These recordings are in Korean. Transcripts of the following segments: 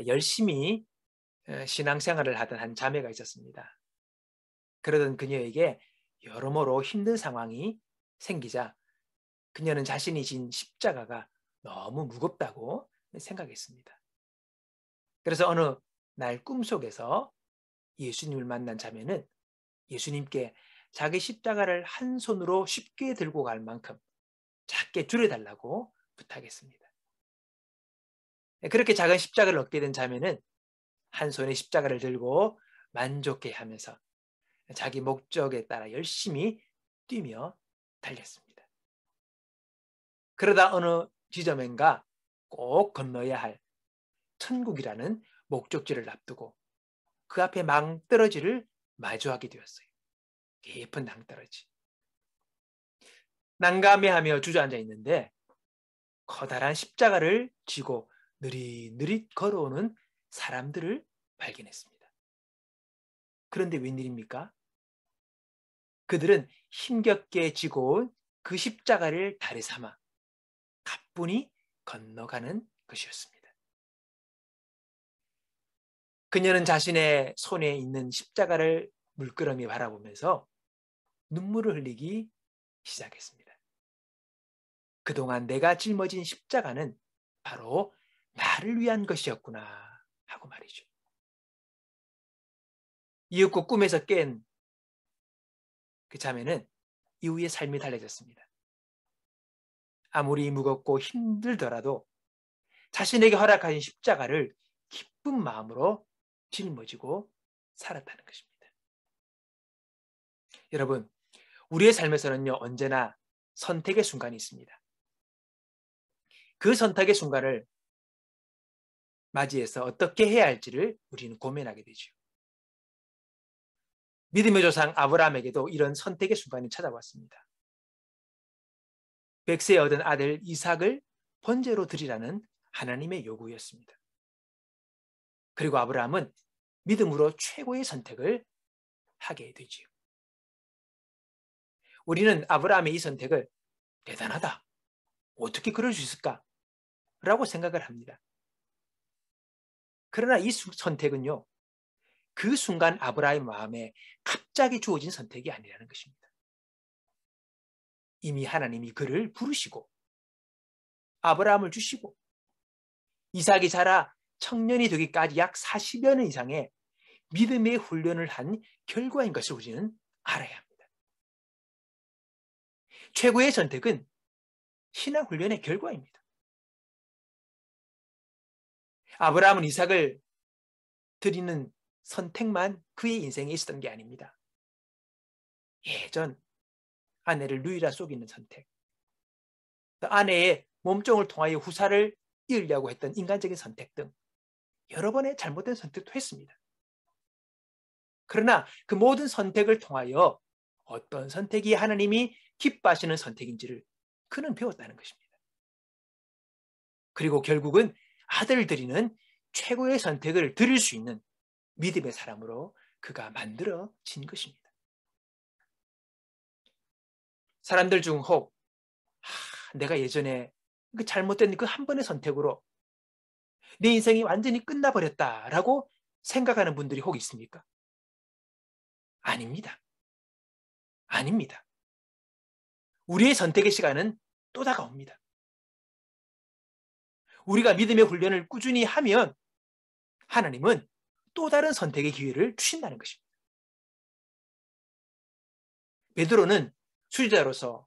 열심히 신앙생활을 하던 한 자매가 있었습니다. 그러던 그녀에게 여러모로 힘든 상황이 생기자 그녀는 자신이 진 십자가가 너무 무겁다고 생각했습니다. 그래서 어느 날 꿈속에서 예수님을 만난 자매는 예수님께 자기 십자가를 한 손으로 쉽게 들고 갈 만큼 작게 줄여달라고 부탁했습니다. 그렇게 작은 십자가를 얻게 된 자매는 한 손에 십자가를 들고 만족해하면서 자기 목적에 따라 열심히 뛰며 달렸습니다. 그러다 어느 지점인가 꼭 건너야 할 천국이라는 목적지를 앞두고 그 앞에 낭떠러지를 마주하게 되었어요. 깊은 낭떠러지. 난감해하며 주저앉아 있는데 커다란 십자가를 쥐고 느릿느릿 걸어오는 사람들을 발견했습니다. 그런데 웬일입니까? 그들은 힘겹게 쥐고 온 그 십자가를 다리 삼아 가뿐히 건너가는 것이었습니다. 그녀는 자신의 손에 있는 십자가를 물끄러미 바라보면서 눈물을 흘리기 시작했습니다. 그동안 내가 짊어진 십자가는 바로 나를 위한 것이었구나 하고 말이죠. 이윽고 꿈에서 깬 그 자매는 이후의 삶이 달라졌습니다. 아무리 무겁고 힘들더라도 자신에게 허락하신 십자가를 기쁜 마음으로 짊어지고 살았다는 것입니다. 여러분, 우리의 삶에서는요, 언제나 선택의 순간이 있습니다. 그 선택의 순간을 맞이해서 어떻게 해야 할지를 우리는 고민하게 되죠. 믿음의 조상 아브라함에게도 이런 선택의 순간이 찾아왔습니다. 백세에 얻은 아들 이삭을 번제로 드리라는 하나님의 요구였습니다. 그리고 아브라함은 믿음으로 최고의 선택을 하게 되지요. 우리는 아브라함의 이 선택을 대단하다, 어떻게 그럴 수 있을까? 라고 생각을 합니다. 그러나 이 선택은요, 그 순간 아브라함의 마음에 갑자기 주어진 선택이 아니라는 것입니다. 이미 하나님이 그를 부르시고 아브라함을 주시고 이삭이 자라 청년이 되기까지 약 40여 년 이상의 믿음의 훈련을 한 결과인 것을 우리는 알아야 합니다. 최고의 선택은 신앙 훈련의 결과입니다. 아브라함은 이삭을 드리는 선택만 그의 인생에 있었던 게 아닙니다. 예전 아내를 누이라 속이는 선택, 또 아내의 몸종을 통하여 후사를 이으려고 했던 인간적인 선택 등 여러 번의 잘못된 선택도 했습니다. 그러나 그 모든 선택을 통하여 어떤 선택이 하나님이 기뻐하시는 선택인지를 그는 배웠다는 것입니다. 그리고 결국은 아들을 드리는 최고의 선택을 드릴 수 있는 믿음의 사람으로 그가 만들어진 것입니다. 사람들 중 혹 내가 예전에 그 잘못된 그 한 번의 선택으로 내 인생이 완전히 끝나버렸다라고 생각하는 분들이 혹 있습니까? 아닙니다. 아닙니다. 우리의 선택의 시간은 또 다가옵니다. 우리가 믿음의 훈련을 꾸준히 하면 하나님은 또 다른 선택의 기회를 주신다는 것입니다. 베드로는 수지자로서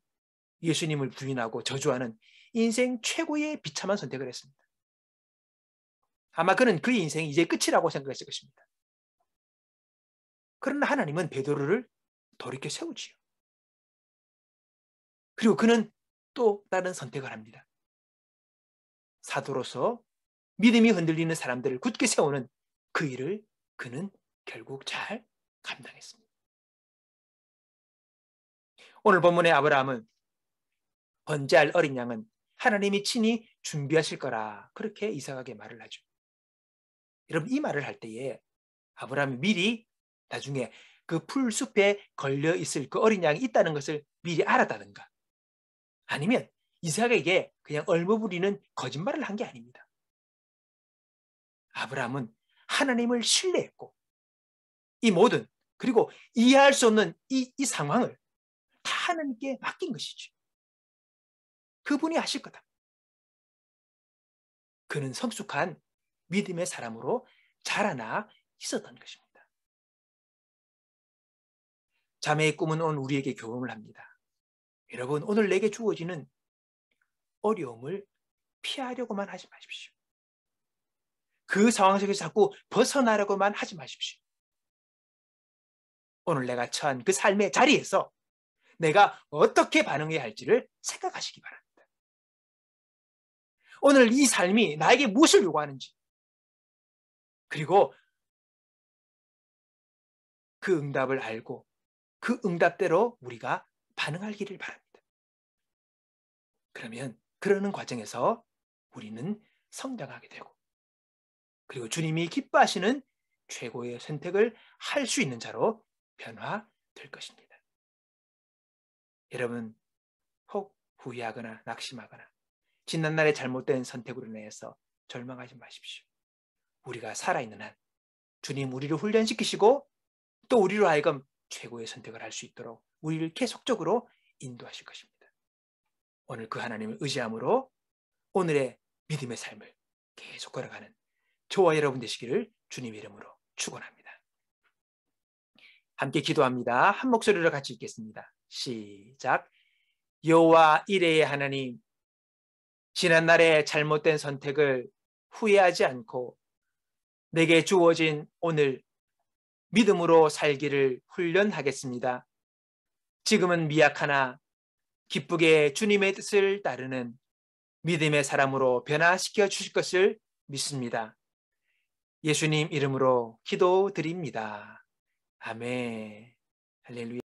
예수님을 부인하고 저주하는 인생 최고의 비참한 선택을 했습니다. 아마 그는 그 인생이 이제 끝이라고 생각했을 것입니다. 그러나 하나님은 베드로를 돌이켜 세우지요. 그리고 그는 또 다른 선택을 합니다. 사도로서 믿음이 흔들리는 사람들을 굳게 세우는 그 일을 그는 결국 잘 감당했습니다. 오늘 본문의 아브라함은 번제할 어린 양은 하나님이 친히 준비하실 거라 그렇게 이삭에게 말을 하죠. 여러분, 이 말을 할 때에 아브라함이 미리 나중에 그 풀숲에 걸려 있을 그 어린 양이 있다는 것을 미리 알았다든가 아니면 이삭에게 그냥 얼버무리는 거짓말을 한 게 아닙니다. 아브라함은 하나님을 신뢰했고 이 모든 그리고 이해할 수 없는 이 상황을 다 하나님께 맡긴 것이죠. 그분이 하실 거다. 그는 성숙한 믿음의 사람으로 자라나 있었던 것입니다. 자매의 꿈은 오늘 우리에게 교훈을 합니다. 여러분, 오늘 내게 주어지는 어려움을 피하려고만 하지 마십시오. 그 상황 속에서 자꾸 벗어나려고만 하지 마십시오. 오늘 내가 처한 그 삶의 자리에서 내가 어떻게 반응해야 할지를 생각하시기 바랍니다. 오늘 이 삶이 나에게 무엇을 요구하는지, 그리고 그 응답을 알고 그 응답대로 우리가 반응하기를 바랍니다. 그러면 그러는 과정에서 우리는 성장하게 되고, 그리고 주님이 기뻐하시는 최고의 선택을 할 수 있는 자로 변화될 것입니다. 여러분, 혹 후회하거나 낙심하거나 지난날의 잘못된 선택으로 인해서 절망하지 마십시오. 우리가 살아있는 한 주님 우리를 훈련시키시고 또 우리로 하여금 최고의 선택을 할 수 있도록 우리를 계속적으로 인도하실 것입니다. 오늘 그 하나님을 의지함으로 오늘의 믿음의 삶을 계속 걸어가는 저와 여러분 되시기를 주님 이름으로 축원합니다. 함께 기도합니다. 한 목소리로 같이 읽겠습니다. 시작. 여호와 이레의 하나님, 지난날의 잘못된 선택을 후회하지 않고 내게 주어진 오늘 믿음으로 살기를 훈련하겠습니다. 지금은 미약하나 기쁘게 주님의 뜻을 따르는 믿음의 사람으로 변화시켜 주실 것을 믿습니다. 예수님 이름으로 기도드립니다. 아멘. 할렐루야.